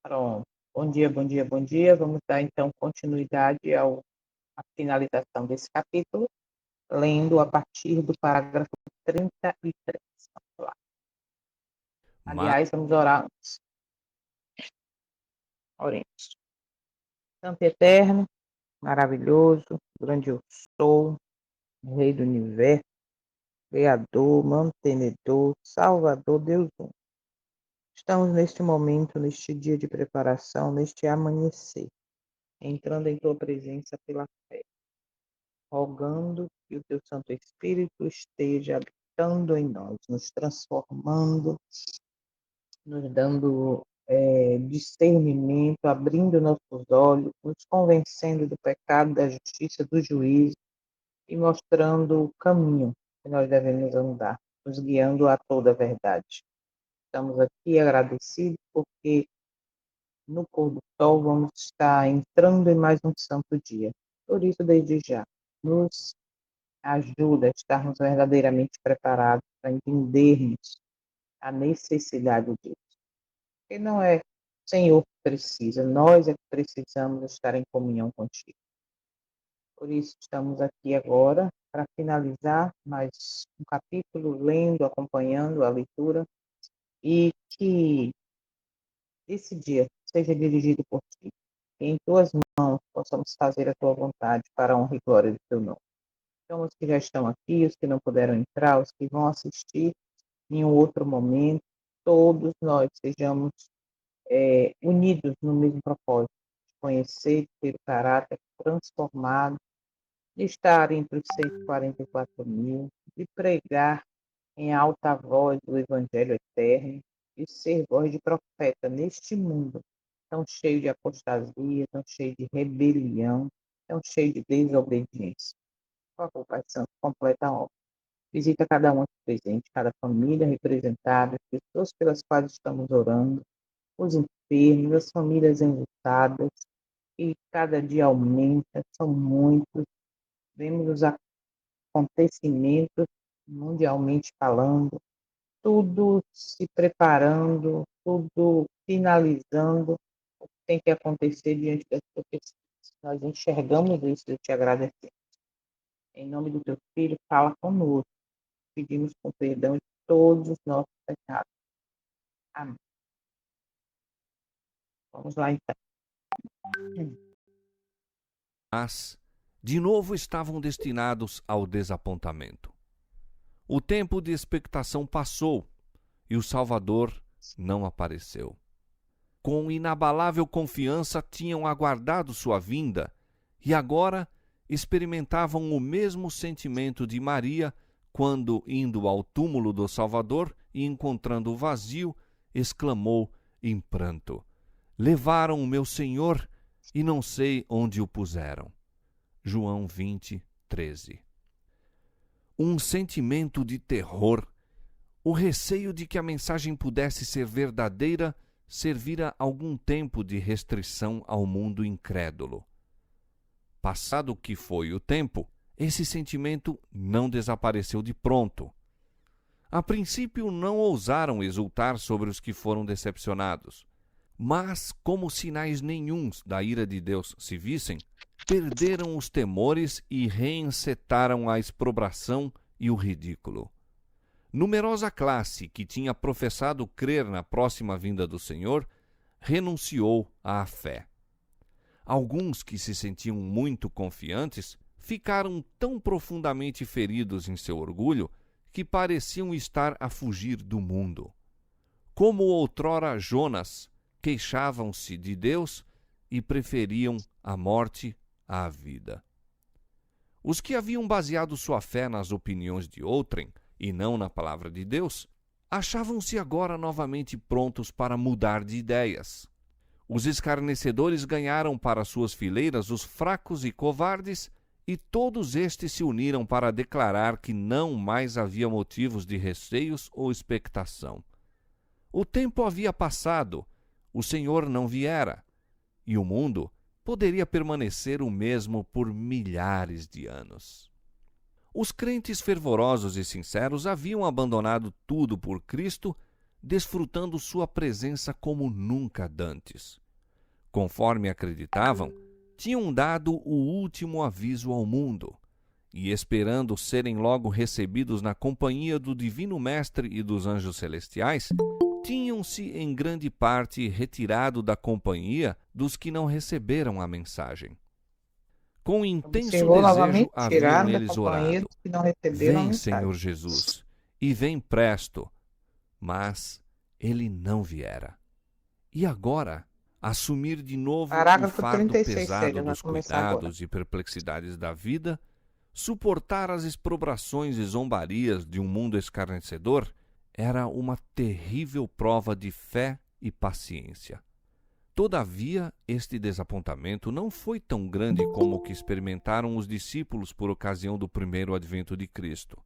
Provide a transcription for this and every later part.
Pronto. Bom dia, bom dia, bom dia. Vamos dar então continuidade à finalização desse capítulo, lendo a partir do parágrafo 33. Vamos lá. Mas, Aliás, vamos orar antes. Oremos. Santo e eterno, maravilhoso, grandioso sou, Rei do universo, Criador, mantenedor, Salvador, Deus único. Estamos neste momento, neste dia de preparação, neste amanhecer, entrando em tua presença pela fé, rogando que o teu Santo Espírito esteja habitando em nós, nos transformando, nos dando discernimento, abrindo nossos olhos, nos convencendo do pecado, da justiça, do juízo e mostrando o caminho que nós devemos andar, nos guiando a toda a verdade. Estamos aqui agradecidos porque no pôr do sol vamos estar entrando em mais um santo dia. Por isso, desde já, nos ajuda a estarmos verdadeiramente preparados para entendermos a necessidade disso. Porque não é o Senhor que precisa, nós é que precisamos estar em comunhão contigo. Por isso, estamos aqui agora para finalizar mais um capítulo, lendo, acompanhando a leitura, e que esse dia seja dirigido por ti. Que em tuas mãos possamos fazer a tua vontade para a honra e glória do teu nome. Então, os que já estão aqui, os que não puderam entrar, os que vão assistir em um outro momento, todos nós sejamos unidos no mesmo propósito, de conhecer, de ter o caráter transformado, de estar entre os 144 mil, de pregar em alta voz o Evangelho eterno, de ser voz de profeta neste mundo tão cheio de apostasia, tão cheio de rebelião, tão cheio de desobediência. Por favor, Pai Santo, completa a obra. Visita cada um aqui presente, cada família representada, as pessoas pelas quais estamos orando, os enfermos, as famílias enlutadas, e cada dia aumenta, são muitos. Vemos os acontecimentos, mundialmente falando, tudo se preparando, tudo finalizando, o que tem que acontecer diante das profecias. Nós enxergamos isso e te agradecemos. Em nome do teu Filho, fala conosco. Pedimos com perdão de todos os nossos pecados. Amém. Vamos lá, então. de novo estavam destinados ao desapontamento. O tempo de expectação passou e o Salvador não apareceu. Com inabalável confiança tinham aguardado sua vinda e agora experimentavam o mesmo sentimento de Maria quando, indo ao túmulo do Salvador e encontrando o vazio, exclamou em pranto: Levaram o meu Senhor e não sei onde o puseram. João 20, 13. Um sentimento de terror, o receio de que a mensagem pudesse ser verdadeira, servira algum tempo de restrição ao mundo incrédulo. Passado o que foi o tempo, esse sentimento não desapareceu de pronto. A princípio não ousaram exultar sobre os que foram decepcionados, mas, como sinais nenhuns da ira de Deus se vissem, perderam os temores e reencetaram a exprobração e o ridículo. Numerosa classe que tinha professado crer na próxima vinda do Senhor renunciou à fé. Alguns que se sentiam muito confiantes ficaram tão profundamente feridos em seu orgulho que pareciam estar a fugir do mundo. Como outrora Jonas, queixavam-se de Deus e preferiam a morte à vida. Os que haviam baseado sua fé nas opiniões de outrem e não na palavra de Deus, achavam-se agora novamente prontos para mudar de ideias. Os escarnecedores ganharam para suas fileiras os fracos e covardes, e todos estes se uniram para declarar que não mais havia motivos de receios ou expectação. O tempo havia passado, o Senhor não viera, e o mundo poderia permanecer o mesmo por milhares de anos. Os crentes fervorosos e sinceros haviam abandonado tudo por Cristo, desfrutando sua presença como nunca dantes. Conforme acreditavam, tinham dado o último aviso ao mundo, e esperando serem logo recebidos na companhia do Divino Mestre e dos anjos celestiais, tinham-se em grande parte retirado da companhia dos que não receberam a mensagem. Com intenso Observou desejo novamente haviam tirar da eles companhia orado: dos que não receberam a Vem, mensagem. Senhor Jesus, e vem presto. Mas ele não viera. E agora, assumir de novo o Parágrafo fardo 36, pesado sério, vai dos começar agora. cuidados e perplexidades da vida, suportar as exprobrações e zombarias de um mundo escarnecedor, era uma terrível prova de fé e paciência. Todavia, este desapontamento não foi tão grande como o que experimentaram os discípulos por ocasião do primeiro advento de Cristo.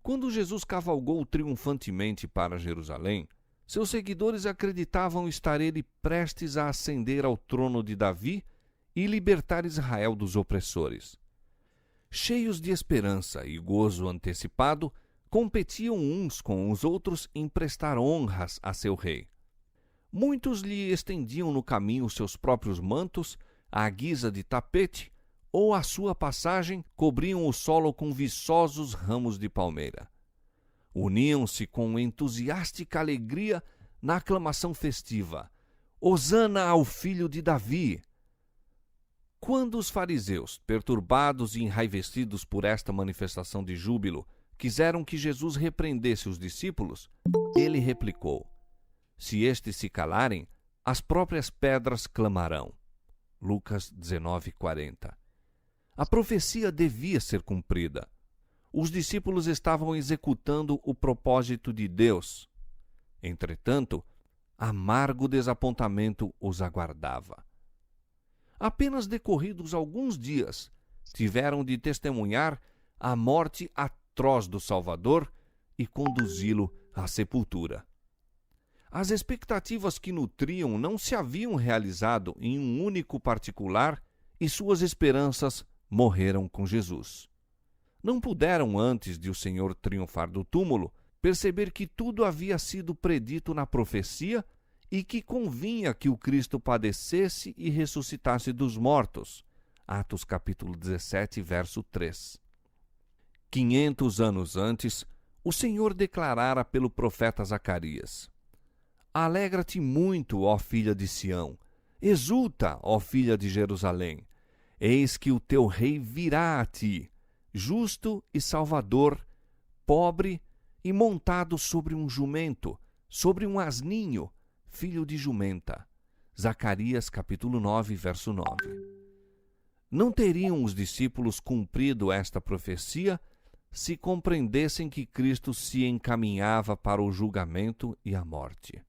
Quando Jesus cavalgou triunfantemente para Jerusalém, seus seguidores acreditavam estar ele prestes a ascender ao trono de Davi e libertar Israel dos opressores. Cheios de esperança e gozo antecipado, competiam uns com os outros em prestar honras a seu rei. Muitos lhe estendiam no caminho seus próprios mantos, à guisa de tapete, ou à sua passagem cobriam o solo com viçosos ramos de palmeira. Uniam-se com entusiástica alegria na aclamação festiva: Hosana ao filho de Davi! Quando os fariseus, perturbados e enraivecidos por esta manifestação de júbilo, quiseram que Jesus repreendesse os discípulos, ele replicou: Se estes se calarem, as próprias pedras clamarão. Lucas 19:40. A profecia devia ser cumprida. Os discípulos estavam executando o propósito de Deus. Entretanto, amargo desapontamento os aguardava. Apenas decorridos alguns dias, tiveram de testemunhar a morte atroz do Salvador e conduzi-lo à sepultura. As expectativas que nutriam não se haviam realizado em um único particular e suas esperanças morreram com Jesus. Não puderam, antes de o Senhor triunfar do túmulo, perceber que tudo havia sido predito na profecia e que convinha que o Cristo padecesse e ressuscitasse dos mortos. Atos capítulo 17, verso 3. 500 anos antes, o Senhor declarara pelo profeta Zacarias: Alegra-te muito, ó filha de Sião, exulta, ó filha de Jerusalém. Eis que o teu rei virá a ti, justo e salvador, pobre e montado sobre um jumento, sobre um asninho, filho de jumenta. Zacarias capítulo 9, verso 9. Não teriam os discípulos cumprido esta profecia se compreendessem que Cristo se encaminhava para o julgamento e a morte.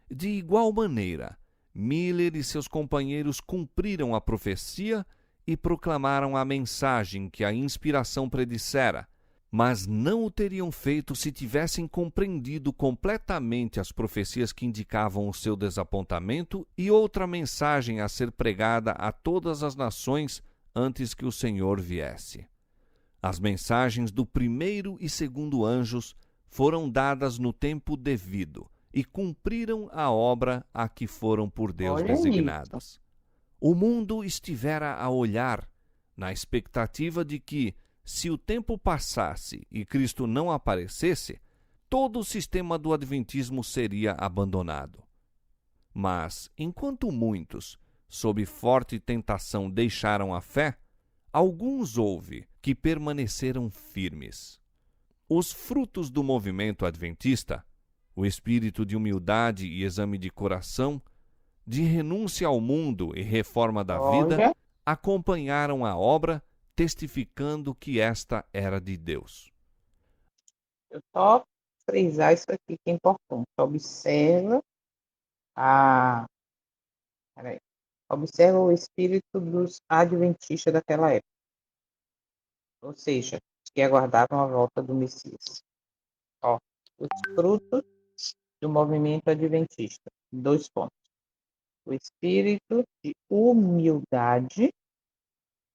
De igual maneira, Miller e seus companheiros cumpriram a profecia e proclamaram a mensagem que a inspiração predissera, mas não o teriam feito se tivessem compreendido completamente as profecias que indicavam o seu desapontamento e outra mensagem a ser pregada a todas as nações antes que o Senhor viesse. As mensagens do primeiro e segundo anjos foram dadas no tempo devido e cumpriram a obra a que foram por Deus Olha designadas. O mundo estivera a olhar, na expectativa de que, se o tempo passasse e Cristo não aparecesse, todo o sistema do adventismo seria abandonado. Mas, enquanto muitos, sob forte tentação, deixaram a fé, alguns houve que permaneceram firmes. Os frutos do movimento adventista, o espírito de humildade e exame de coração, de renúncia ao mundo e reforma da vida, Olha, acompanharam a obra, testificando que esta era de Deus. eu só frisar isso aqui que é importante. A, peraí. Observa o espírito dos adventistas daquela época, ou seja, os que aguardavam a volta do Messias. Ó, os frutos do movimento adventista. 2 pontos. O espírito de humildade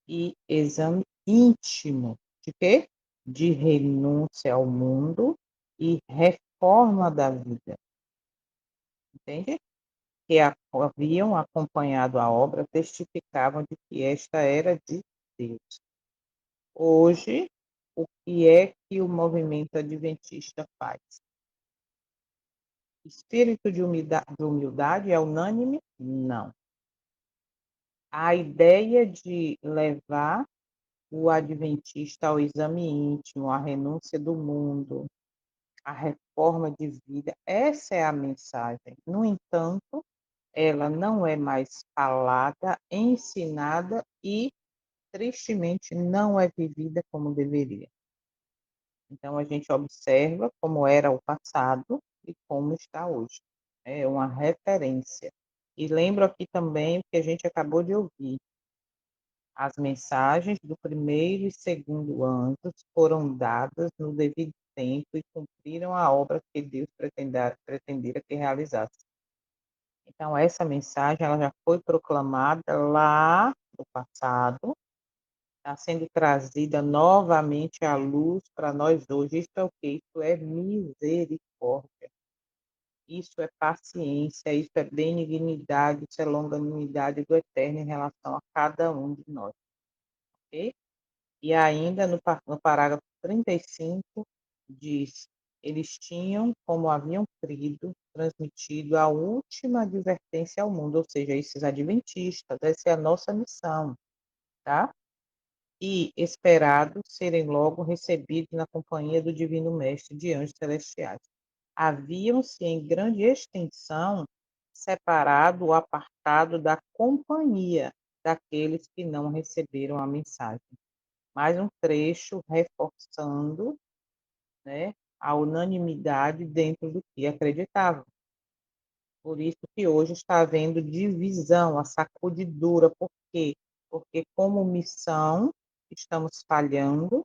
e exame íntimo de quê? De renúncia ao mundo e forma da vida, entende? Que haviam acompanhado a obra testificavam de que esta era de Deus. Hoje, o que é que o movimento adventista faz? Espírito de humildade é unânime? Não. A ideia de levar o adventista ao exame íntimo, à renúncia do mundo, à reforma de vida, essa é a mensagem. No entanto, ela não é mais falada, ensinada e, tristemente, não é vivida como deveria. Então, a gente observa como era o passado e como está hoje. É uma referência. E lembro aqui também o que a gente acabou de ouvir. As mensagens do primeiro e segundo anjos foram dadas no devido tempo e cumpriram a obra que Deus pretendera que realizasse. Então, essa mensagem ela já foi proclamada lá no passado, está sendo trazida novamente à luz para nós hoje. Isso é o que? Isso é misericórdia. Isso é paciência, isso é benignidade, isso é longanimidade do Eterno em relação a cada um de nós. Ok? E ainda no parágrafo 35 diz: eles tinham, como haviam crido, transmitido a última advertência ao mundo, ou seja, esses adventistas, essa é a nossa missão, tá? E esperado serem logo recebidos na companhia do Divino Mestre de anjos celestiais. Haviam-se em grande extensão separado ou apartado da companhia daqueles que não receberam a mensagem. Mais um trecho reforçando, né, a unanimidade dentro do que acreditavam. Por isso que hoje está havendo divisão, a sacudidura. Por quê? Porque como missão estamos falhando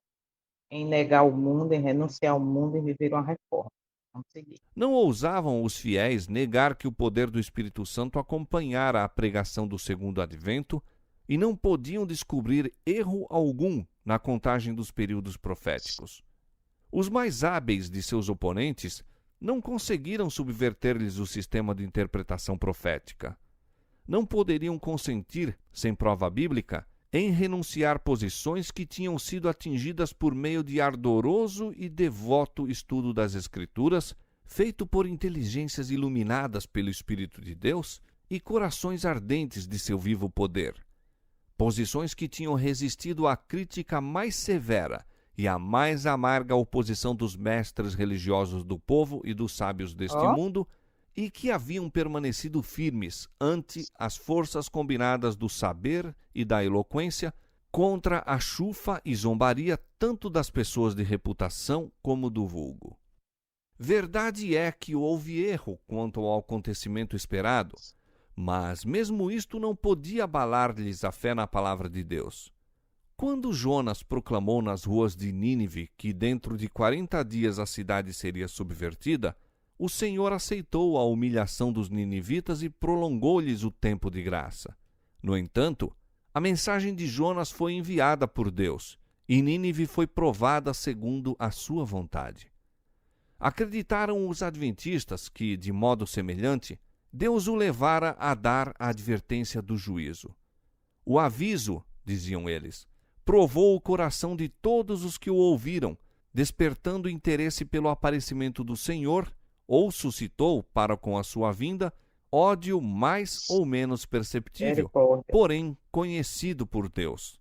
em negar o mundo, em renunciar ao mundo, em viver uma reforma. Vamos seguir. Não ousavam os fiéis negar que o poder do Espírito Santo acompanhara a pregação do segundo advento e não podiam descobrir erro algum na contagem dos períodos proféticos. Os mais hábeis de seus oponentes não conseguiram subverter-lhes o sistema de interpretação profética. Não poderiam consentir, sem prova bíblica, em renunciar posições que tinham sido atingidas por meio de ardoroso e devoto estudo das Escrituras, feito por inteligências iluminadas pelo Espírito de Deus e corações ardentes de seu vivo poder. Posições que tinham resistido à crítica mais severa e à mais amarga oposição dos mestres religiosos do povo e dos sábios deste mundo, e que haviam permanecido firmes ante as forças combinadas do saber e da eloquência contra a chufa e zombaria tanto das pessoas de reputação como do vulgo. Verdade é que houve erro quanto ao acontecimento esperado, mas mesmo isto não podia abalar-lhes a fé na palavra de Deus. Quando Jonas proclamou nas ruas de Nínive que dentro de 40 dias a cidade seria subvertida, o Senhor aceitou a humilhação dos ninivitas e prolongou-lhes o tempo de graça. No entanto, a mensagem de Jonas foi enviada por Deus, e Nínive foi provada segundo a sua vontade. Acreditaram os adventistas que, de modo semelhante, Deus o levara a dar a advertência do juízo. O aviso, diziam eles, provou o coração de todos os que o ouviram, despertando interesse pelo aparecimento do Senhor, ou suscitou, para com a sua vinda, ódio mais ou menos perceptível, porém conhecido por Deus.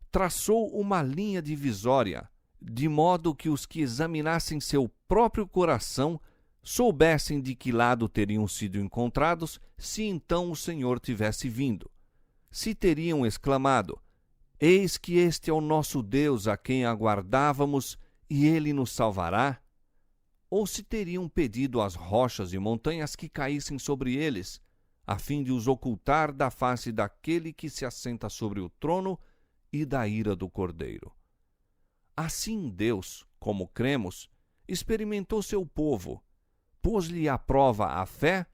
Traçou uma linha divisória, de modo que os que examinassem seu próprio coração soubessem de que lado teriam sido encontrados se então o Senhor tivesse vindo. Se teriam exclamado: eis que este é o nosso Deus a quem aguardávamos e ele nos salvará, ou se teriam pedido às rochas e montanhas que caíssem sobre eles, a fim de os ocultar da face daquele que se assenta sobre o trono e da ira do Cordeiro. Assim Deus, como cremos, experimentou seu povo, pôs-lhe à prova a fé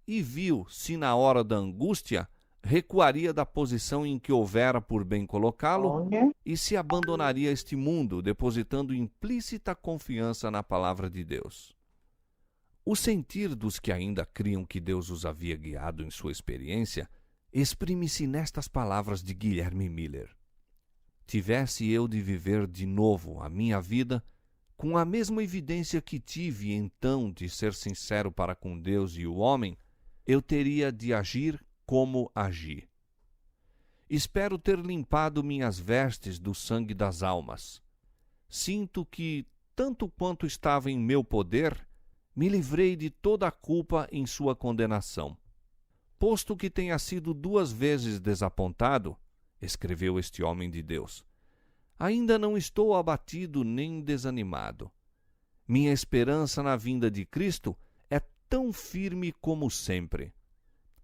e viu se na hora da angústia recuaria da posição em que houvera por bem colocá-lo e se abandonaria este mundo, depositando implícita confiança na palavra de Deus. O sentir dos que ainda criam que Deus os havia guiado em sua experiência exprime-se nestas palavras de Guilherme Miller: tivesse eu de viver de novo a minha vida com a mesma evidência que tive então de ser sincero para com Deus e o homem, eu teria de agir como agi. Espero ter limpado minhas vestes do sangue das almas. Sinto que, tanto quanto estava em meu poder, me livrei de toda a culpa em sua condenação. Posto que tenha sido 2 vezes desapontado, escreveu este homem de Deus, ainda não estou abatido nem desanimado. Minha esperança na vinda de Cristo é tão firme como sempre.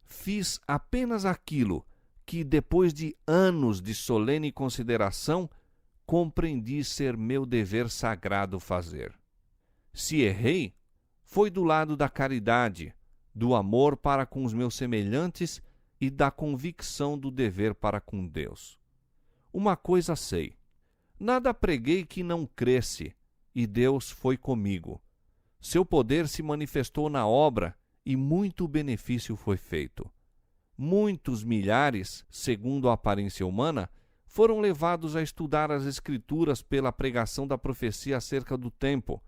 Fiz apenas aquilo que, depois de anos de solene consideração, compreendi ser meu dever sagrado fazer. Se errei, foi do lado da caridade, do amor para com os meus semelhantes e da convicção do dever para com Deus. Uma coisa sei: nada preguei que não cresce, e Deus foi comigo. Seu poder se manifestou na obra, e muito benefício foi feito. Muitos milhares, segundo a aparência humana, foram levados a estudar as Escrituras pela pregação da profecia acerca do tempo,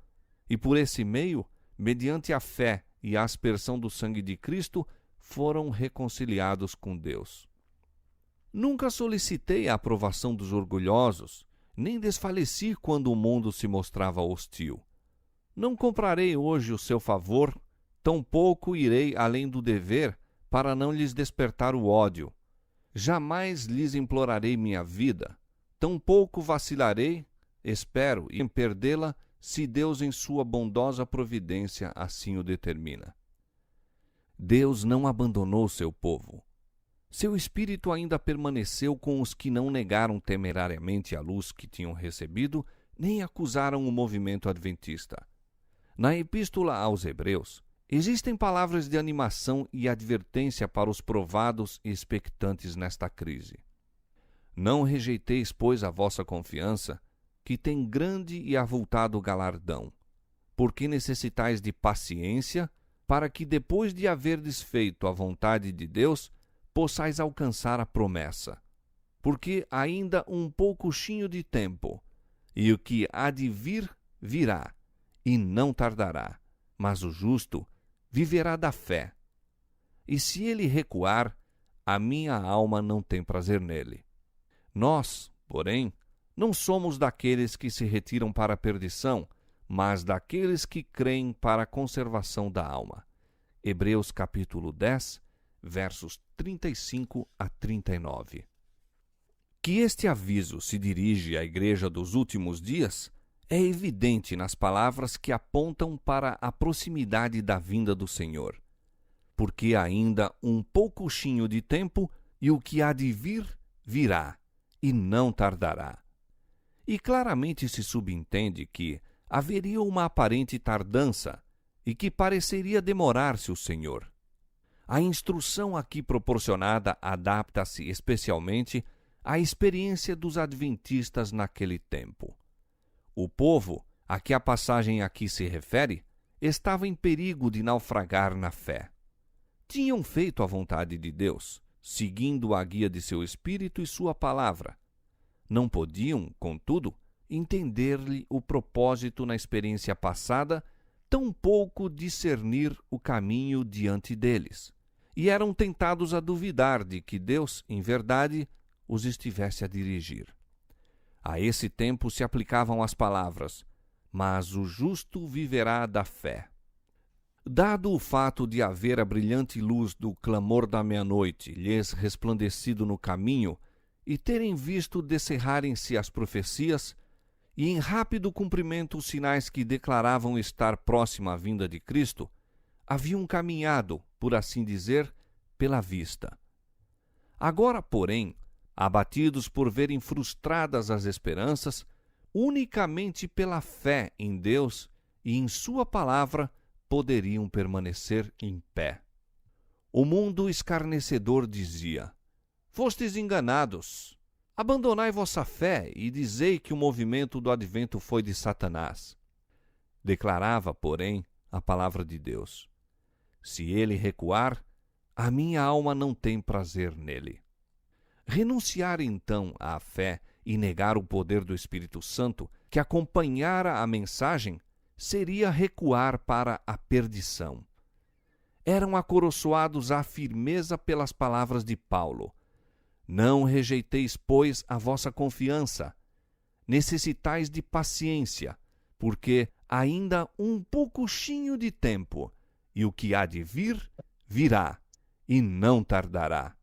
e por esse meio, mediante a fé e a aspersão do sangue de Cristo, foram reconciliados com Deus. Nunca solicitei a aprovação dos orgulhosos, nem desfaleci quando o mundo se mostrava hostil. Não comprarei hoje o seu favor, tampouco irei além do dever para não lhes despertar o ódio. Jamais lhes implorarei minha vida, tampouco vacilarei, espero, em perdê-la, se Deus em sua bondosa providência assim o determina. Deus não abandonou seu povo. Seu espírito ainda permaneceu com os que não negaram temerariamente a luz que tinham recebido, nem acusaram o movimento adventista. Na Epístola aos Hebreus, existem palavras de animação e advertência para os provados e expectantes nesta crise. Não rejeiteis, pois, a vossa confiança, que tem grande e avultado galardão, porque necessitais de paciência, para que, depois de haverdes feito a vontade de Deus, possais alcançar a promessa. Porque ainda um poucochinho de tempo, e o que há de vir, virá, e não tardará, mas o justo viverá da fé. E se ele recuar, a minha alma não tem prazer nele. Nós, porém, não somos daqueles que se retiram para a perdição, mas daqueles que creem para a conservação da alma. Hebreus capítulo 10, versos 35 a 39. Que este aviso se dirige à igreja dos últimos dias é evidente nas palavras que apontam para a proximidade da vinda do Senhor. Porque ainda um poucochinho de tempo, e o que há de vir, virá, e não tardará. E claramente se subentende que haveria uma aparente tardança, e que pareceria demorar-se o Senhor. A instrução aqui proporcionada adapta-se especialmente à experiência dos adventistas naquele tempo. O povo, a que a passagem aqui se refere, estava em perigo de naufragar na fé. Tinham feito a vontade de Deus, seguindo a guia de seu Espírito e sua palavra. Não podiam, contudo, entender-lhe o propósito na experiência passada, tampouco discernir o caminho diante deles. E eram tentados a duvidar de que Deus, em verdade, os estivesse a dirigir. A esse tempo se aplicavam as palavras: mas o justo viverá da fé. Dado o fato de haver a brilhante luz do clamor da meia-noite lhes resplandecido no caminho, e terem visto descerrarem-se as profecias, e em rápido cumprimento os sinais que declaravam estar próxima a vinda de Cristo, haviam caminhado, por assim dizer, pela vista. Agora, porém, abatidos por verem frustradas as esperanças, unicamente pela fé em Deus e em sua palavra poderiam permanecer em pé. O mundo escarnecedor dizia: fostes enganados. Abandonai vossa fé e dizei que o movimento do advento foi de Satanás. Declarava, porém, a palavra de Deus. Se ele recuar, a minha alma não tem prazer nele. Renunciar então à fé e negar o poder do Espírito Santo que acompanhara a mensagem seria recuar para a perdição. Eram acoroçoados à firmeza pelas palavras de Paulo. Não rejeiteis, pois, a vossa confiança. Necessitais de paciência, porque ainda um pouquinho de tempo, e o que há de vir, virá, e não tardará.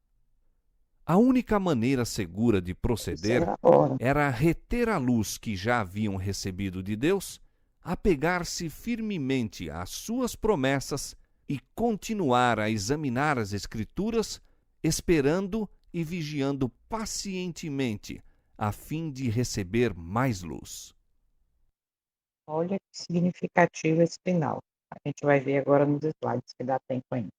A única maneira segura de Isso é proceder agora. era reter a luz que já haviam recebido de Deus, apegar-se firmemente às suas promessas e continuar a examinar as Escrituras, esperando e vigiando pacientemente, a fim de receber mais luz. Olha que significativo esse final. A gente vai ver agora nos slides, que dá tempo ainda.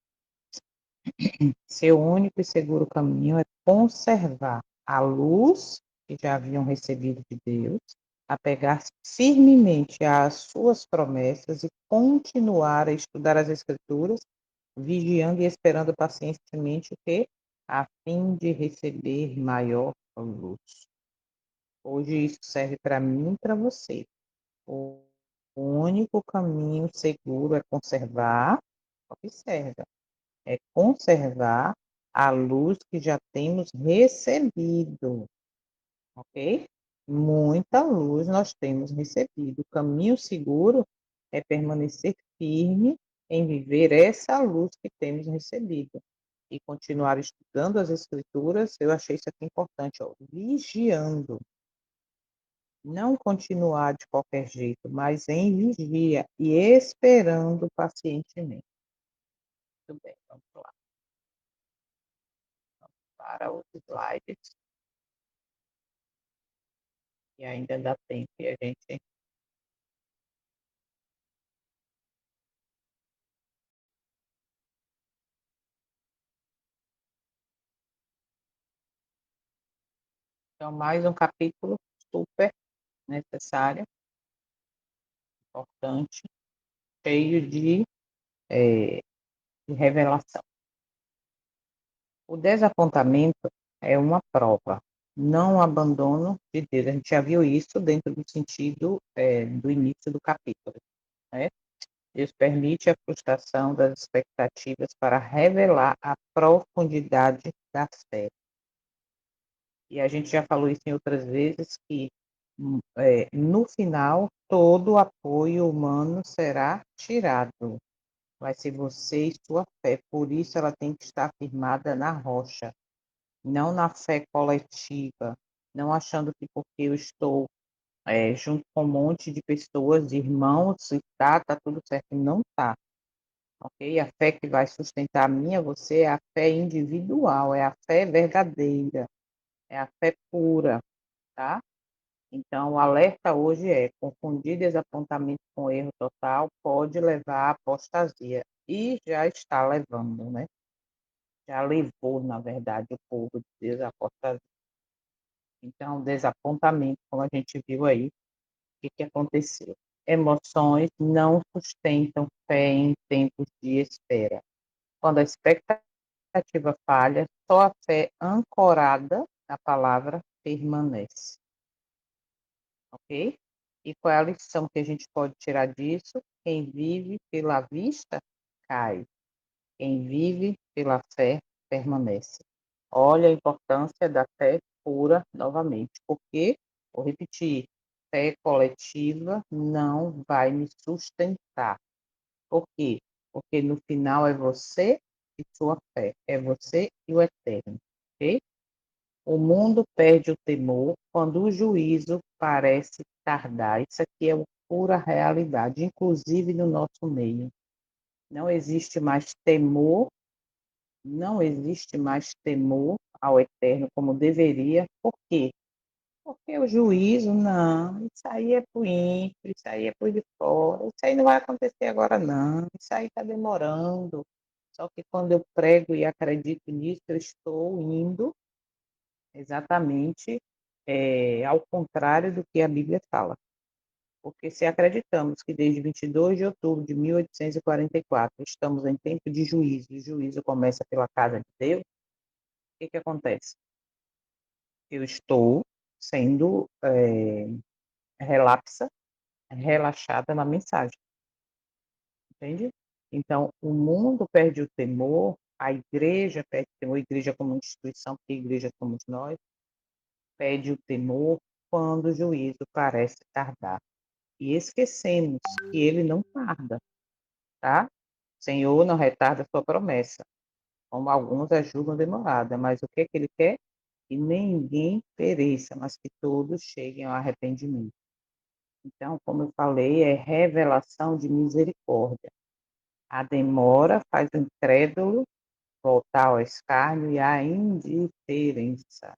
Seu único e seguro caminho é conservar a luz que já haviam recebido de Deus, apegar-se firmemente às suas promessas e continuar a estudar as Escrituras, vigiando e esperando pacientemente o quê? A fim de receber maior luz. Hoje isso serve para mim e para você. O único caminho seguro é conservar, observa, é conservar a luz que já temos recebido, ok? Muita luz nós temos recebido. O caminho seguro é permanecer firme em viver essa luz que temos recebido e continuar estudando as escrituras. Eu achei isso aqui importante, ó, vigiando. Não continuar de qualquer jeito, mas em vigia e esperando pacientemente. Muito bem, vamos lá para os slides, e ainda dá tempo e a gente então mais um capítulo super necessário, importante, cheio de revelação. O desapontamento é uma prova, não o abandono de Deus. A gente já viu isso dentro do sentido do início do capítulo, né? Deus permite a frustração das expectativas para revelar a profundidade da fé. E a gente já falou isso em outras vezes, que no final todo o apoio humano será tirado. Vai ser você e sua fé. Por isso ela tem que estar firmada na rocha, não na fé coletiva, não achando que porque eu estou junto com um monte de pessoas, de irmãos, e tá tudo certo. Não tá. Ok? A fé que vai sustentar a minha, você, é a fé individual, é a fé verdadeira, é a fé pura, tá? Então, o alerta hoje é: confundir desapontamento com erro total pode levar à apostasia, e já está levando, né? Já levou, na verdade, o povo de Deus à apostasia. Então, desapontamento, como a gente viu aí, o que aconteceu? Emoções não sustentam fé em tempos de espera. Quando a expectativa falha, só a fé ancorada na palavra permanece, ok? E qual é a lição que a gente pode tirar disso? Quem vive pela vista, cai. Quem vive pela fé, permanece. Olha a importância da fé pura novamente, porque, vou repetir, fé coletiva não vai me sustentar. Por quê? Porque no final é você e sua fé, é você e o eterno, ok? O mundo perde o temor quando o juízo parece tardar. Isso aqui é pura realidade, inclusive no nosso meio. Não existe mais temor, não existe mais temor ao eterno como deveria. Por quê? Porque o juízo, não, isso aí é para o ímpio, isso aí é por de fora, isso aí não vai acontecer agora, não, isso aí está demorando. Só que quando eu prego e acredito nisso, eu estou indo exatamente ao contrário do que a Bíblia fala. Porque se acreditamos que desde 22 de outubro de 1844 estamos em tempo de juízo, e o juízo começa pela casa de Deus, o que acontece? Eu estou sendo relapsa, relaxada na mensagem, entende? Então, o mundo perde o temor, a igreja perde o temor, a igreja como instituição, porque a igreja somos nós, perde o temor quando o juízo parece tardar. E esquecemos que ele não tarda, tá? O Senhor não retarda a sua promessa, como alguns a julgam demorada, mas o que é que ele quer? Que ninguém pereça, mas que todos cheguem ao arrependimento. Então, como eu falei, é revelação de misericórdia. A demora faz o incrédulo voltar ao escárnio e à indiferença.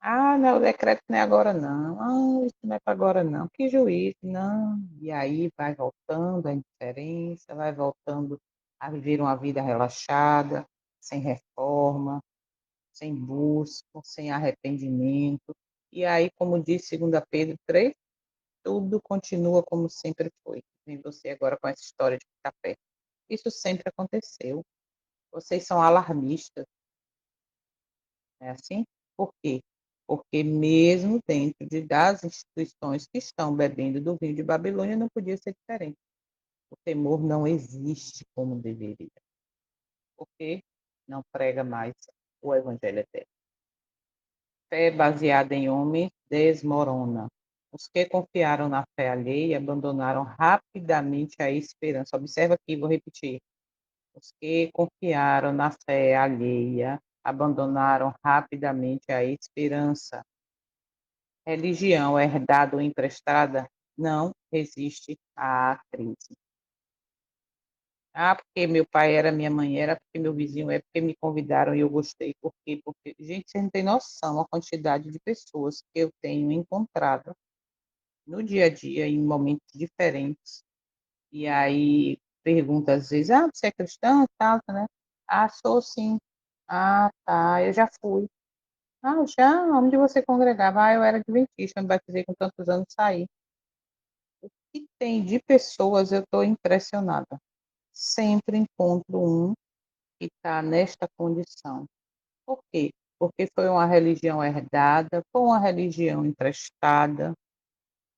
Ah, não, o decreto não é agora não. Ah, isso não é para agora não. Que juízo, não. E aí vai voltando a indiferença, vai voltando a viver uma vida relaxada, sem reforma, sem busca, sem arrependimento. E aí, como diz 2 Pedro 3, tudo continua como sempre foi. Vem você agora com essa história de ficar perto. Isso sempre aconteceu. Vocês são alarmistas, é assim? Por quê? Porque mesmo dentro das instituições que estão bebendo do vinho de Babilônia, não podia ser diferente. O temor não existe como deveria. Porque não prega mais o evangelho eterno. Fé baseada em homens desmorona. Os que confiaram na fé alheia abandonaram rapidamente a esperança. Observa aqui, vou repetir. Os que confiaram na fé alheia abandonaram rapidamente a esperança. Religião herdada ou emprestada não resiste à crise. Ah, porque meu pai era, minha mãe era, porque meu vizinho é, porque me convidaram e eu gostei. Por quê? Porque, gente, você não tem noção a quantidade de pessoas que eu tenho encontrado no dia a dia, em momentos diferentes. E aí pergunta às vezes, ah, você é cristã, tal, né? Ah, sou sim. Ah, tá, eu já fui. Ah, já? Onde você congregava? Ah, eu era adventista, me batizei com tantos anos, saí. O que tem de pessoas, eu estou impressionada. Sempre encontro um que está nesta condição. Por quê? Porque foi uma religião herdada, foi uma religião emprestada,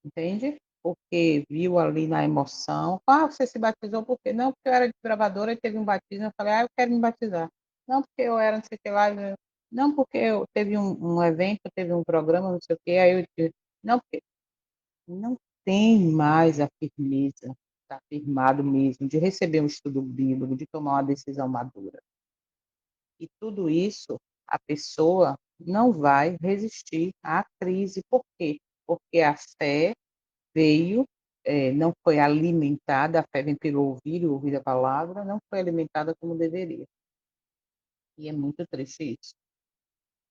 entende? Porque viu ali na emoção. Ah, você se batizou por quê? Não, porque eu era desbravadora e teve um batismo. Eu falei, ah, eu quero me batizar. Não, porque eu era não sei o que lá. Não, porque eu teve um evento, teve um programa, não sei o que. Aí eu disse, não, porque não tem mais a firmeza, está firmado mesmo, de receber um estudo bíblico, de tomar uma decisão madura. E tudo isso, a pessoa não vai resistir à crise. Por quê? Porque a fé veio, não foi alimentada, a fé vem pelo ouvir a palavra, não foi alimentada como deveria. E é muito triste isso.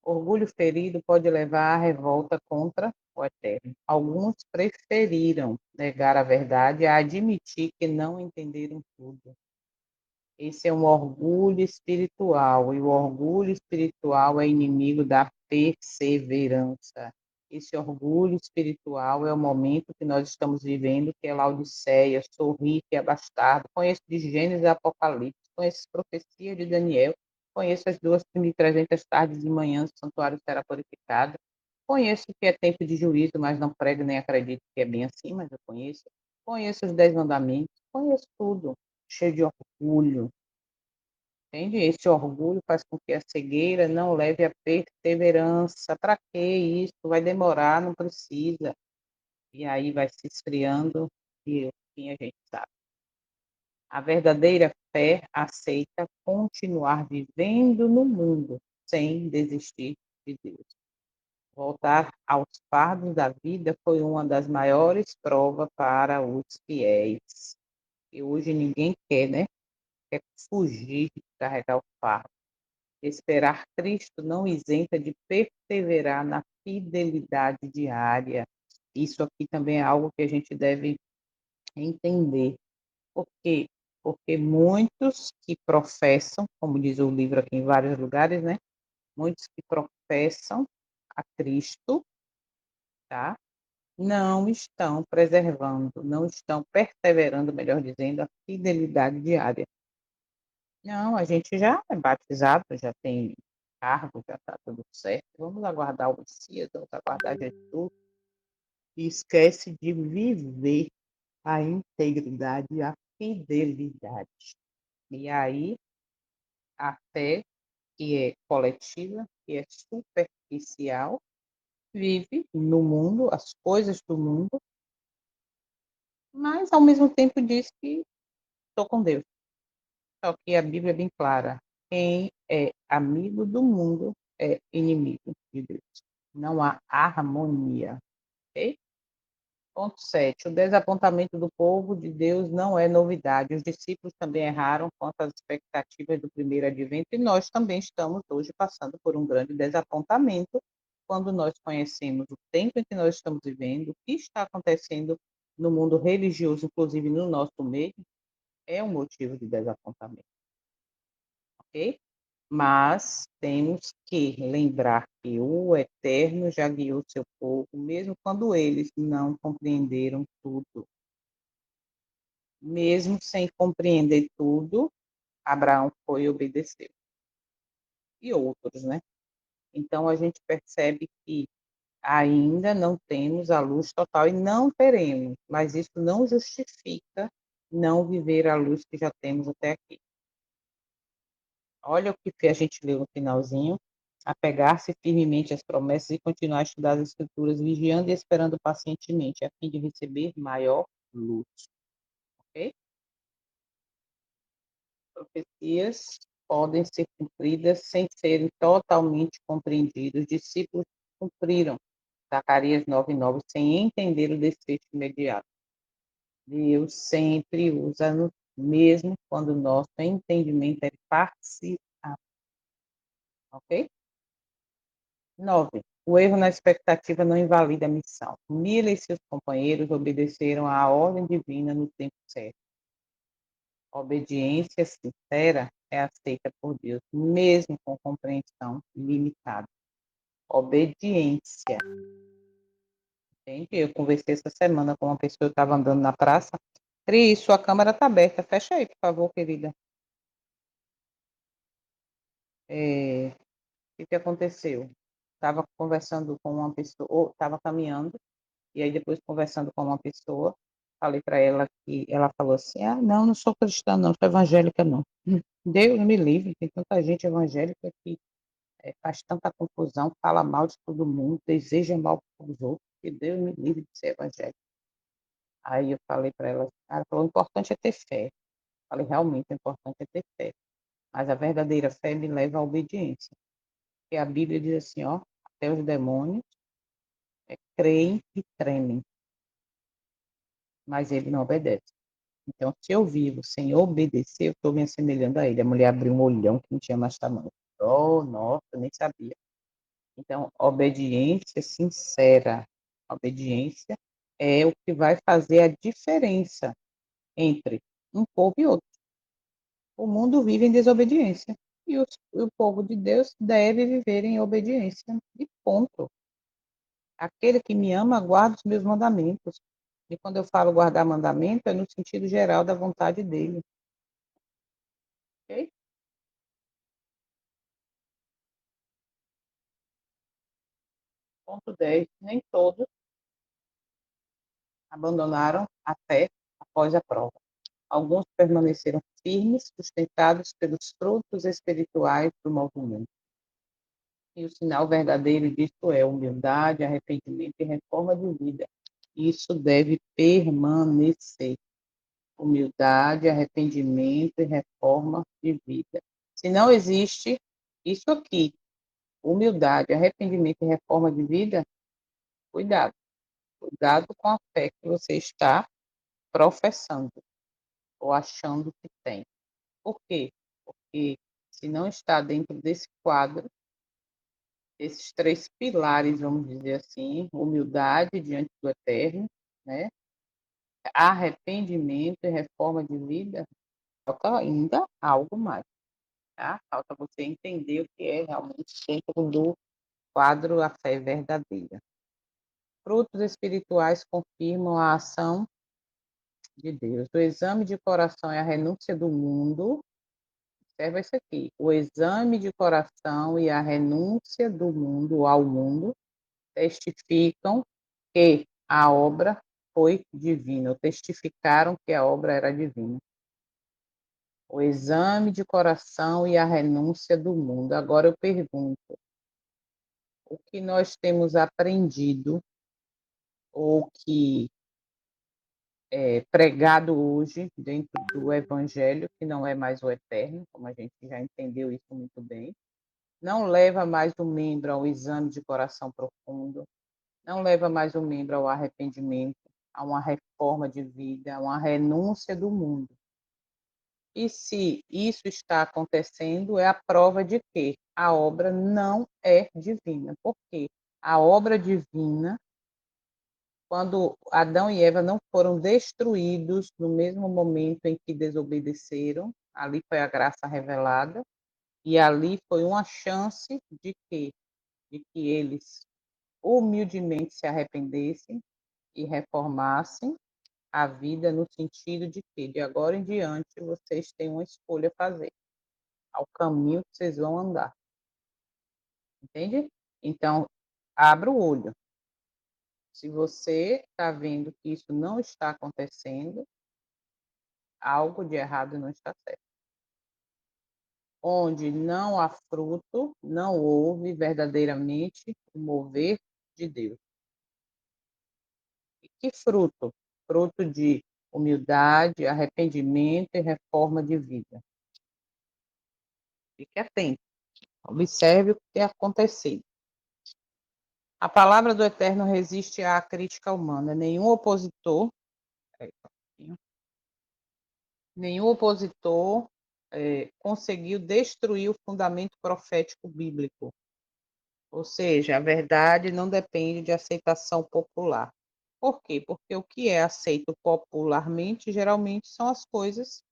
Orgulho ferido pode levar à revolta contra o Eterno. Alguns preferiram negar a verdade e admitir que não entenderam tudo. Esse é um orgulho espiritual, e o orgulho espiritual é inimigo da perseverança. Esse orgulho espiritual é o momento que nós estamos vivendo, que é Laodiceia, sorrir, que é bastardo. Conheço de Gênesis e Apocalipse, conheço profecia de Daniel, conheço as 2.300 tardes e manhãs, o santuário será purificado. Conheço que é tempo de juízo, mas não prego nem acredito que é bem assim, mas eu conheço. Conheço os 10 mandamentos, conheço tudo, cheio de orgulho. Entende? Esse orgulho faz com que a cegueira não leve a perseverança. Para que isso? Vai demorar, não precisa. E aí vai se esfriando e o fim a gente sabe. A verdadeira fé aceita continuar vivendo no mundo sem desistir de Deus. Voltar aos fardos da vida foi uma das maiores provas para os fiéis. E hoje ninguém quer, né? Quer fugir de carregar o fardo. Esperar Cristo não isenta de perseverar na fidelidade diária. Isso aqui também é algo que a gente deve entender. Por quê? Porque muitos que professam, como diz o livro aqui em vários lugares, né? Muitos que professam a Cristo, tá? não estão preservando, não estão perseverando, melhor dizendo, a fidelidade diária. Não, a gente já é batizado, já tem cargo, já está tudo certo. Vamos aguardar o Messias, vamos aguardar Jesus e esquece de viver a integridade e a fidelidade. E aí, a fé, que é coletiva, que é superficial, vive no mundo, as coisas do mundo, mas ao mesmo tempo diz que estou com Deus. Só que a Bíblia é bem clara: quem é amigo do mundo é inimigo de Deus. Não há harmonia. Ok? Ponto 7. O desapontamento do povo de Deus não é novidade. Os discípulos também erraram quanto às expectativas do primeiro advento e nós também estamos hoje passando por um grande desapontamento quando nós conhecemos o tempo em que nós estamos vivendo, o que está acontecendo no mundo religioso, inclusive no nosso meio, é um motivo de desapontamento, ok? Mas temos que lembrar que o Eterno já guiou seu povo, mesmo quando eles não compreenderam tudo. Mesmo sem compreender tudo, Abraão foi e obedeceu. E outros, né? Então a gente percebe que ainda não temos a luz total e não teremos, mas isso não justifica não viver a luz que já temos até aqui. Olha o que a gente leu no finalzinho: apegar-se firmemente às promessas e continuar a estudar as Escrituras, vigiando e esperando pacientemente, a fim de receber maior luz. Ok? Profecias podem ser cumpridas sem serem totalmente compreendidas. Os discípulos cumpriram Zacarias 9:9 sem entender o desfecho imediato. Deus sempre usa-nos, mesmo quando nosso entendimento é parcial. Ok? 9. O erro na expectativa não invalida a missão. Mila e seus companheiros obedeceram à ordem divina no tempo certo. A obediência sincera é aceita por Deus, mesmo com compreensão limitada. Obediência. Entende? Eu conversei essa semana com uma pessoa, eu estava andando na praça. Cris, sua câmera está aberta. Fecha aí, por favor, querida. O que aconteceu? Estava conversando com uma pessoa, estava caminhando, e aí depois conversando com uma pessoa, falei para ela que ela falou assim: ah, não, não sou cristã, não, sou evangélica, não. Deus me livre, tem tanta gente evangélica que faz tanta confusão, fala mal de todo mundo, deseja mal para os outros, que Deus me livre de ser evangélico. Aí eu falei para ela, ela falou: o importante é ter fé. Eu falei: realmente, o importante é ter fé. Mas a verdadeira fé me leva à obediência. Porque a Bíblia diz assim: ó, até os demônios creem e tremem, mas ele não obedece. Então, se eu vivo sem obedecer, eu estou me assemelhando a ele. A mulher abriu um olhão que não tinha mais tamanho. Oh, nossa, eu nem sabia. Então, obediência sincera. Obediência é o que vai fazer a diferença entre um povo e outro. O mundo vive em desobediência. O povo de Deus deve viver em obediência. E ponto. Aquele que me ama, guarda os meus mandamentos. E quando eu falo guardar mandamento, é no sentido geral da vontade dele. Ok? Ponto 10. Nem todos abandonaram a fé após a prova. Alguns permaneceram firmes, sustentados pelos frutos espirituais do movimento. E o sinal verdadeiro disso é humildade, arrependimento e reforma de vida. Isso deve permanecer. Humildade, arrependimento e reforma de vida. Se não existe isso aqui, humildade, arrependimento e reforma de vida, cuidado. Cuidado com a fé que você está professando ou achando que tem. Por quê? Porque se não está dentro desse quadro, esses três pilares, vamos dizer assim, humildade diante do Eterno, né? Arrependimento e reforma de vida, falta ainda algo mais, tá? Falta você entender o que é realmente dentro do quadro a fé verdadeira. frutos espirituais confirmam a ação de Deus. O exame de coração é a renúncia do mundo. Observa isso aqui. O exame de coração e a renúncia do mundo ao mundo testificam que a obra foi divina, ou testificaram que a obra era divina. O exame de coração e a renúncia do mundo. Agora eu pergunto, o que nós temos aprendido, ou que é pregado hoje dentro do Evangelho, que não é mais o eterno, como a gente já entendeu isso muito bem, não leva mais o membro ao exame de coração profundo, não leva mais o membro ao arrependimento, a uma reforma de vida, a uma renúncia do mundo. E se isso está acontecendo, é a prova de que a obra não é divina. Por quê? A obra divina, quando Adão e Eva não foram destruídos no mesmo momento em que desobedeceram, ali foi a graça revelada, e ali foi uma chance de que, eles humildemente se arrependessem e reformassem a vida, no sentido de que, de agora em diante, vocês têm uma escolha a fazer, ao caminho que vocês vão andar. Entende? Então, abra o olho. Se você está vendo que isso não está acontecendo, algo de errado não está certo. Onde não há fruto, não houve verdadeiramente o mover de Deus. E que fruto? Fruto de humildade, arrependimento e reforma de vida. Fique atento. Observe o que tem acontecido. A palavra do Eterno resiste à crítica humana. Nenhum opositor conseguiu destruir o fundamento profético bíblico. Ou seja, a verdade não depende de aceitação popular. Por quê? Porque o que é aceito popularmente, geralmente, são as coisas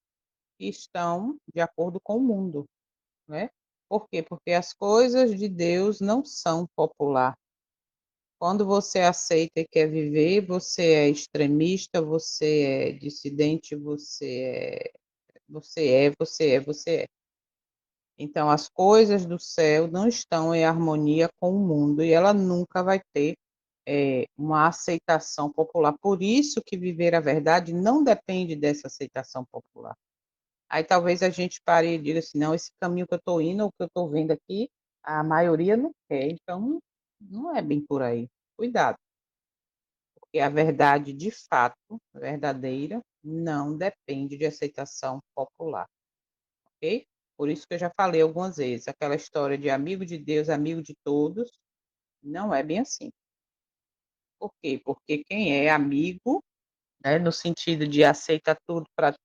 que estão de acordo com o mundo, né? Por quê? Porque as coisas de Deus não são popular. Quando você aceita e quer viver, você é extremista, você é dissidente, você é. Então, as coisas do céu não estão em harmonia com o mundo e ela nunca vai ter uma aceitação popular. Por isso que viver a verdade não depende dessa aceitação popular. Aí talvez a gente pare e diga assim, não, esse caminho que eu estou indo, o que eu estou vendo aqui, a maioria não quer. Então, não é bem por aí. Cuidado, porque a verdade de fato, verdadeira, não depende de aceitação popular, ok? Por isso que eu já falei algumas vezes, aquela história de amigo de Deus, amigo de todos, não é bem assim. Por quê? Porque quem é amigo, né, no sentido de aceita tudo para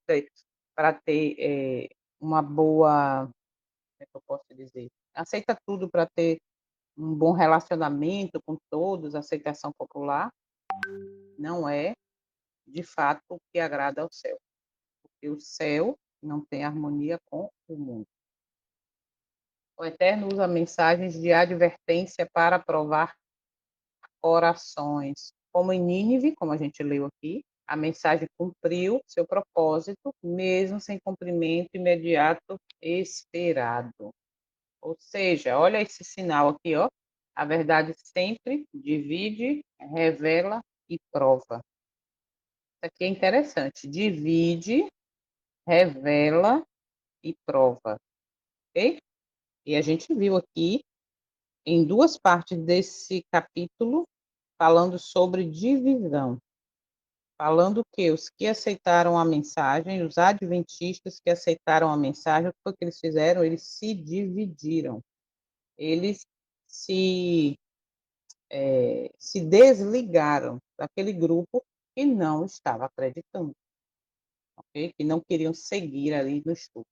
ter uma boa, como é que eu posso dizer? Aceita tudo para ter um bom relacionamento com todos, aceitação popular, não é, de fato, o que agrada ao céu. Porque o céu não tem harmonia com o mundo. O Eterno usa mensagens de advertência para provar corações. Como em Nínive, como a gente leu aqui, a mensagem cumpriu seu propósito, mesmo sem cumprimento imediato esperado. Ou seja, olha esse sinal aqui, ó. A verdade sempre divide, revela e prova. Isso aqui é interessante. Divide, revela e prova. Ok? E a gente viu aqui em duas partes desse capítulo falando sobre divisão. Falando que os que aceitaram a mensagem, os adventistas que aceitaram a mensagem, o que foi que eles fizeram? Eles se dividiram. Eles se desligaram daquele grupo que não estava acreditando, okay? Que não queriam seguir ali no estudo.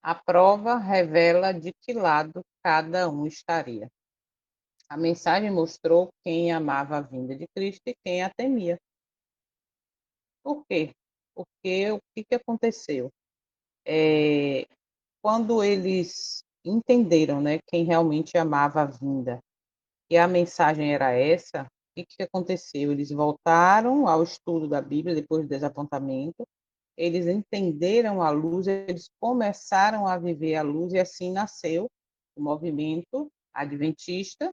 A prova revela de que lado cada um estaria. A mensagem mostrou quem amava a vinda de Cristo e quem a temia. Por quê? Porque o que aconteceu? Quando eles entenderam, né, quem realmente amava a vinda, e a mensagem era essa, que aconteceu? Eles voltaram ao estudo da Bíblia depois do desapontamento, eles entenderam a luz, eles começaram a viver a luz e assim nasceu o movimento adventista,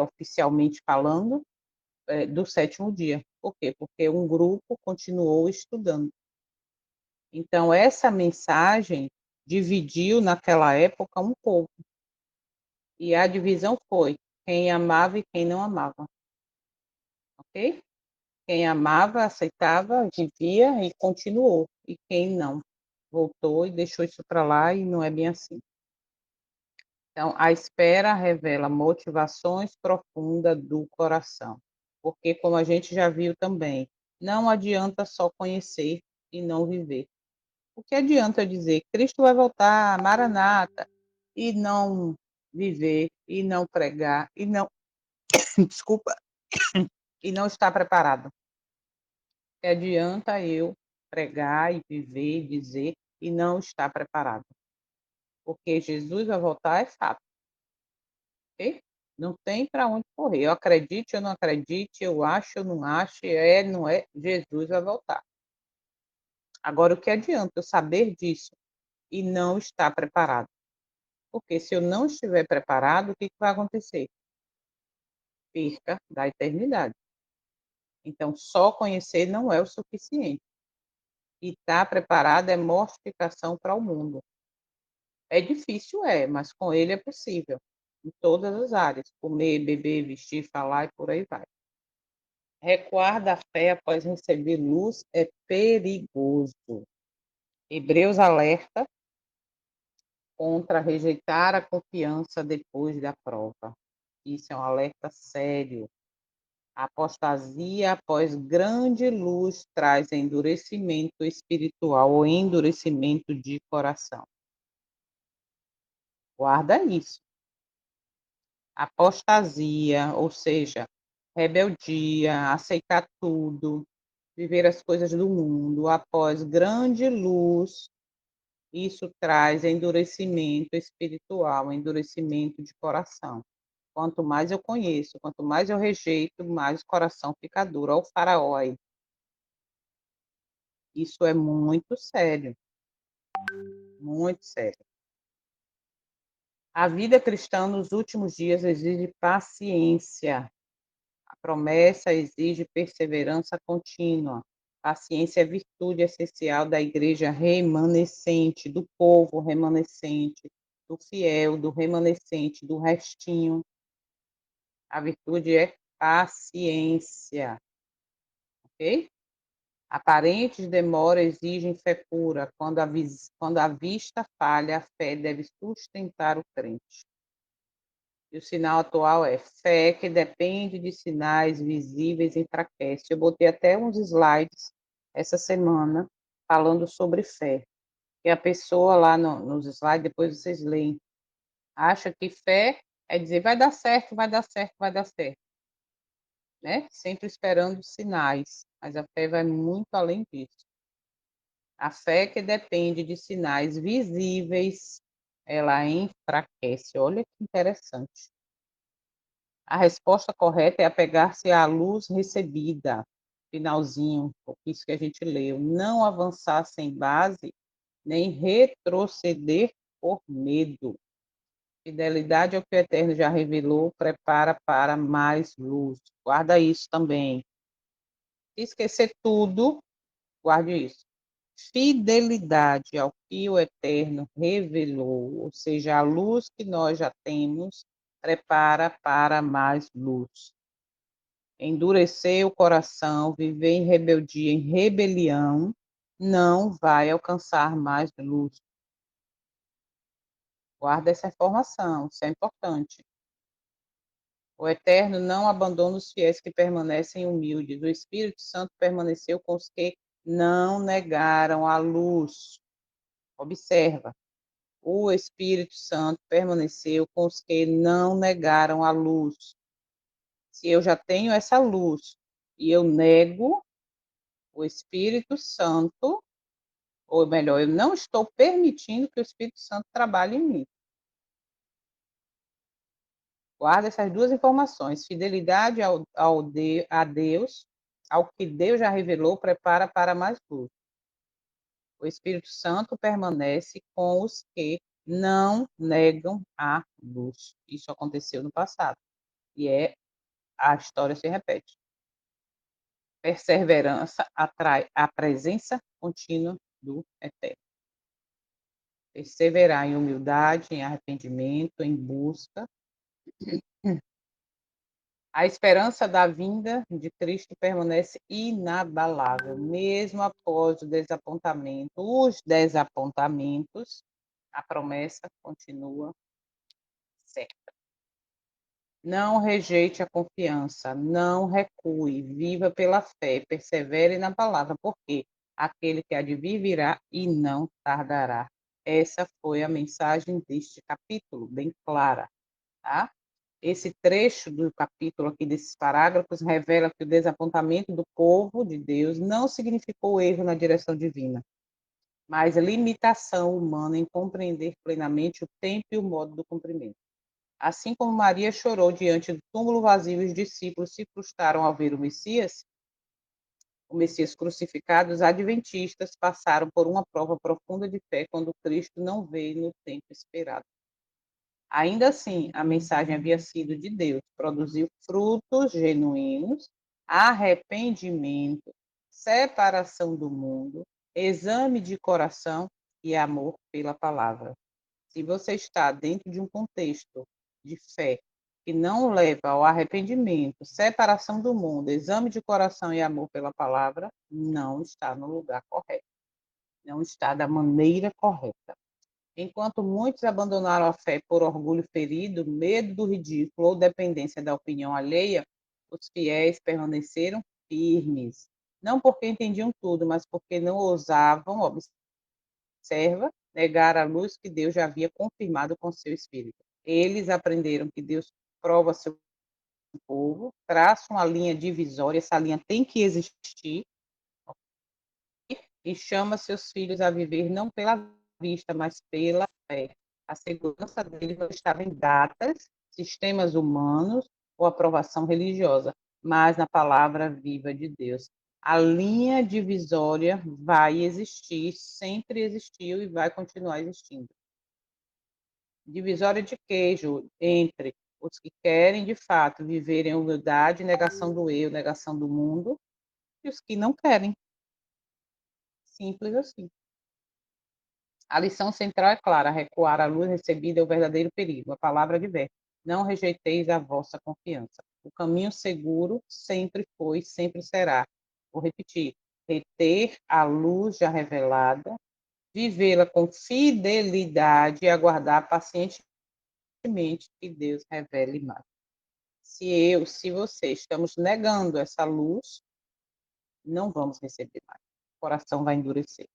oficialmente falando, do sétimo dia. Por quê? Porque um grupo continuou estudando. Então, essa mensagem dividiu naquela época um povo. E a divisão foi quem amava e quem não amava. Ok? Quem amava, aceitava, vivia e continuou. E quem não, voltou e deixou isso para lá e não é bem assim. Então, a espera revela motivações profundas do coração. Porque, como a gente já viu também, não adianta só conhecer e não viver. O que adianta eu dizer Cristo vai voltar, Maranata, e não viver, e não pregar, e não, desculpa, e não estar preparado? Que adianta eu pregar e viver e dizer e não estar preparado? Porque Jesus vai voltar é fato, ok? Não tem para onde correr. Eu acredite ou não acredite, eu acho ou não acho, não é, Jesus vai voltar. Agora, o que adianta eu saber disso e não estar preparado? Porque se eu não estiver preparado, o que vai acontecer? Perca da eternidade. Então, só conhecer não é o suficiente. E estar preparado é mortificação para o mundo. É difícil, mas com ele é possível. Em todas as áreas. Comer, beber, vestir, falar e por aí vai. Recuar da fé após receber luz é perigoso. Hebreus alerta contra rejeitar a confiança depois da prova. Isso é um alerta sério. A apostasia após grande luz traz endurecimento espiritual ou endurecimento de coração. Guarda isso. Apostasia, ou seja, rebeldia, aceitar tudo, viver as coisas do mundo após grande luz, isso traz endurecimento espiritual, endurecimento de coração. Quanto mais eu conheço, quanto mais eu rejeito, mais o coração fica duro. Olha o faraó aí. Isso é muito sério, muito sério. A vida cristã nos últimos dias exige paciência. A promessa exige perseverança contínua. Paciência é virtude essencial da igreja remanescente, do povo remanescente, do fiel, do remanescente, do restinho. A virtude é paciência, ok? Aparentes demoras exigem fé pura. Quando a vista falha, a fé deve sustentar o crente. E o sinal atual é fé que depende de sinais visíveis enfraquece. Eu botei até uns slides essa semana falando sobre fé. E a pessoa lá nos slides, depois vocês leem, acha que fé é dizer vai dar certo, vai dar certo, vai dar certo. Né? Sempre esperando sinais. Mas a fé vai muito além disso. A fé que depende de sinais visíveis, ela enfraquece. Olha que interessante. A resposta correta é apegar-se à luz recebida. Finalzinho, isso que a gente leu. Não avançar sem base, nem retroceder por medo. Fidelidade ao que o Eterno já revelou, prepara para mais luz. Guarda isso também. Esquecer tudo, guarde isso. Fidelidade ao que o Eterno revelou, ou seja, a luz que nós já temos, prepara para mais luz. Endurecer o coração, viver em rebeldia, em rebelião, não vai alcançar mais luz. Guarda essa informação, isso é importante. O Eterno não abandona os fiéis que permanecem humildes. O Espírito Santo permaneceu com os que não negaram a luz. Observa. O Espírito Santo permaneceu com os que não negaram a luz. Se eu já tenho essa luz e eu nego, o Espírito Santo, ou melhor, eu não estou permitindo que o Espírito Santo trabalhe em mim. Guarda essas duas informações. Fidelidade a Deus, ao que Deus já revelou, prepara para mais luz. O Espírito Santo permanece com os que não negam a luz. Isso aconteceu no passado. E a história se repete. Perseverança atrai a presença contínua do Eterno. Perseverar em humildade, em arrependimento, em busca. A esperança da vinda de Cristo permanece inabalável, mesmo após o desapontamento. Os desapontamentos, a promessa continua certa. Não rejeite a confiança, não recue, viva pela fé, persevere na palavra, porque aquele que há de vir virá e não tardará. Essa foi a mensagem deste capítulo, bem clara, tá? Esse trecho do capítulo aqui desses parágrafos revela que o desapontamento do povo de Deus não significou erro na direção divina, mas limitação humana em compreender plenamente o tempo e o modo do cumprimento. Assim como Maria chorou diante do túmulo vazio e os discípulos se frustraram ao ver o Messias crucificado, os adventistas passaram por uma prova profunda de fé quando Cristo não veio no tempo esperado. Ainda assim, a mensagem havia sido de Deus, produziu frutos genuínos, arrependimento, separação do mundo, exame de coração e amor pela palavra. Se você está dentro de um contexto de fé que não leva ao arrependimento, separação do mundo, exame de coração e amor pela palavra, não está no lugar correto, não está da maneira correta. Enquanto muitos abandonaram a fé por orgulho ferido, medo do ridículo ou dependência da opinião alheia, os fiéis permaneceram firmes. Não porque entendiam tudo, mas porque não ousavam, observa, negar a luz que Deus já havia confirmado com seu Espírito. Eles aprenderam que Deus prova seu povo, traça uma linha divisória, essa linha tem que existir, e chama seus filhos a viver não pela vista, mas pela fé. A segurança deles não estava em datas, sistemas humanos ou aprovação religiosa, mas na palavra viva de Deus. A linha divisória vai existir, sempre existiu e vai continuar existindo. Divisória de queijo entre os que querem, de fato, viver em humildade, negação do eu, negação do mundo, e os que não querem. Simples assim. A lição central é clara: recuar à luz recebida é o verdadeiro perigo. A palavra adverte: não rejeiteis a vossa confiança. O caminho seguro sempre foi, sempre será. Vou repetir: reter a luz já revelada, vivê-la com fidelidade e aguardar pacientemente que Deus revele mais. Se você estamos negando essa luz, não vamos receber mais. O coração vai endurecer.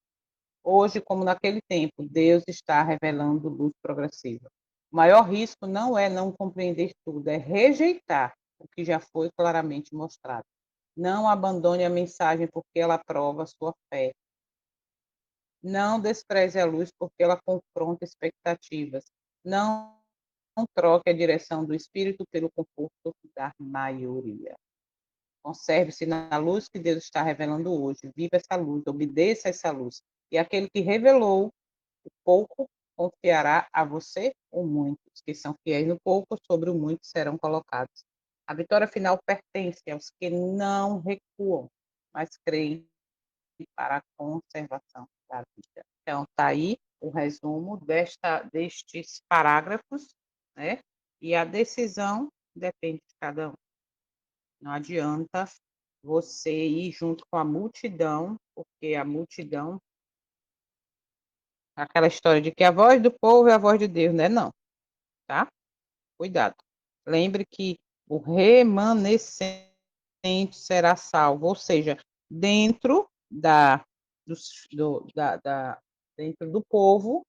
Hoje, como naquele tempo, Deus está revelando luz progressiva. O maior risco não é não compreender tudo, é rejeitar o que já foi claramente mostrado. Não abandone a mensagem porque ela prova a sua fé. Não despreze a luz porque ela confronta expectativas. Não troque a direção do espírito pelo conforto da maioria. Conserve-se na luz que Deus está revelando hoje. Viva essa luz, obedeça essa luz. E aquele que revelou o pouco confiará a você ou muitos, que são fiéis no pouco, sobre o muito serão colocados. A vitória final pertence aos que não recuam, mas creem para a conservação da vida. Então, está aí o resumo destes parágrafos, né? E a decisão depende de cada um. Não adianta você ir junto com a multidão, porque a multidão, aquela história de que a voz do povo é a voz de Deus, né? Não, tá? Cuidado. Lembre que o remanescente será salvo, ou seja, dentro dentro do povo,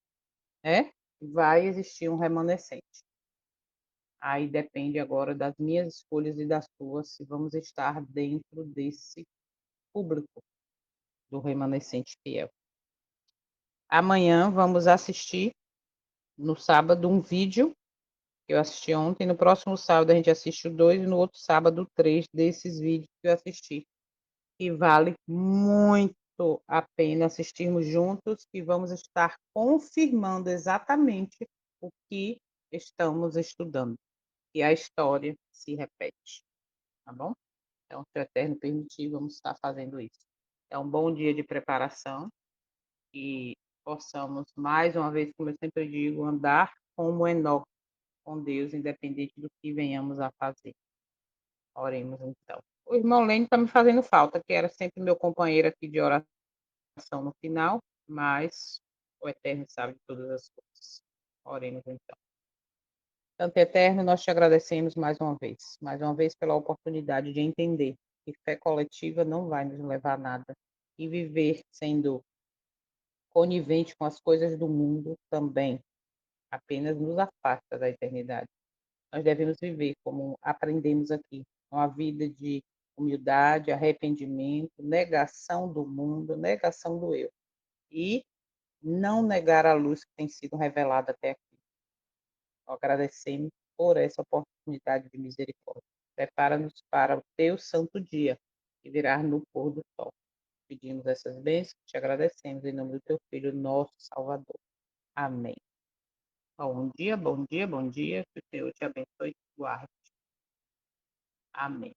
né? Vai existir um remanescente. Aí depende agora das minhas escolhas e das suas, se vamos estar dentro desse público do remanescente fiel. Amanhã vamos assistir, no sábado, um vídeo que eu assisti ontem. No próximo sábado a gente assiste o 2 e no outro sábado o 3 desses vídeos que eu assisti. E vale muito a pena assistirmos juntos e vamos estar confirmando exatamente o que estamos estudando. E a história se repete, tá bom? Então, se o Eterno permitir, vamos estar fazendo isso. É um bom dia de preparação e possamos, mais uma vez, como eu sempre digo, andar como Enoque com Deus, independente do que venhamos a fazer. Oremos então. O irmão Lênin está me fazendo falta, que era sempre meu companheiro aqui de oração no final, mas o Eterno sabe de todas as coisas. Oremos então. Santo Eterno, nós te agradecemos mais uma vez pela oportunidade de entender que fé coletiva não vai nos levar a nada e viver sendo conivente com as coisas do mundo também apenas nos afasta da eternidade. Nós devemos viver como aprendemos aqui, uma vida de humildade, arrependimento, negação do mundo, negação do eu. E não negar a luz que tem sido revelada até aqui. Agradecemos por essa oportunidade de misericórdia. Prepara-nos para o teu santo dia, que virá no pôr do sol. Pedimos essas bênçãos, te agradecemos em nome do teu Filho, nosso Salvador. Amém. Bom dia, bom dia, bom dia. Que o Senhor te abençoe e te guarde. Amém.